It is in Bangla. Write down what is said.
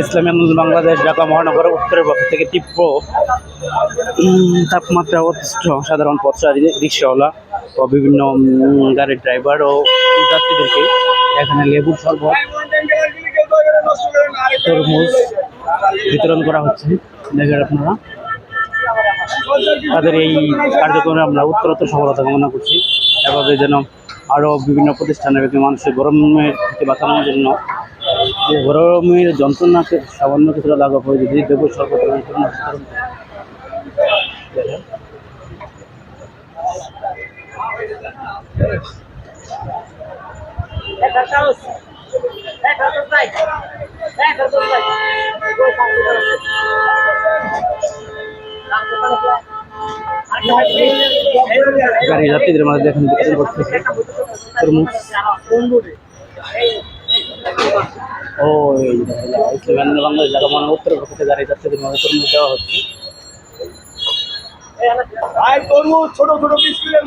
ইসলামী আন্দোলন বাংলাদেশ ঢাকা মহানগর উত্তরের পক্ষ থেকে তীব্র তাপমাত্রা অতিষ্ঠ সাধারণ পথচারী রিক্সাওয়ালা ও বিভিন্ন গাড়ির ড্রাইভার ও যাত্রীদেরকে এখানে লেবুর শরবত তরমুজ বিতরণ করা হচ্ছে। দেখেন আপনারা, তাদের এই কার্যক্রমে আমরা উত্তরোত্তর সফলতা কামনা করছি। এভাবে যেন আরও বিভিন্ন প্রতিষ্ঠানের মানুষের গরমের থেকে বাঁচানোর জন্য গরমের যন্ত্রণাকে সামান্য কিছুটা লাঘব হয়ে যদি দেবো সর্বত গাড়ি যাত্রীদের মাঝে দেখেন বিতরণ করতেছে তরমুজ। ও ইসলামী আন্দোলন বাংলাদেশ ঢাকা মহানগর উত্তরের পক্ষ থেকে গাড়ি যাত্রীদের মাঝে তরমুজ দেওয়া হচ্ছে। তরমুজ ছোট ছোট 20 কিলো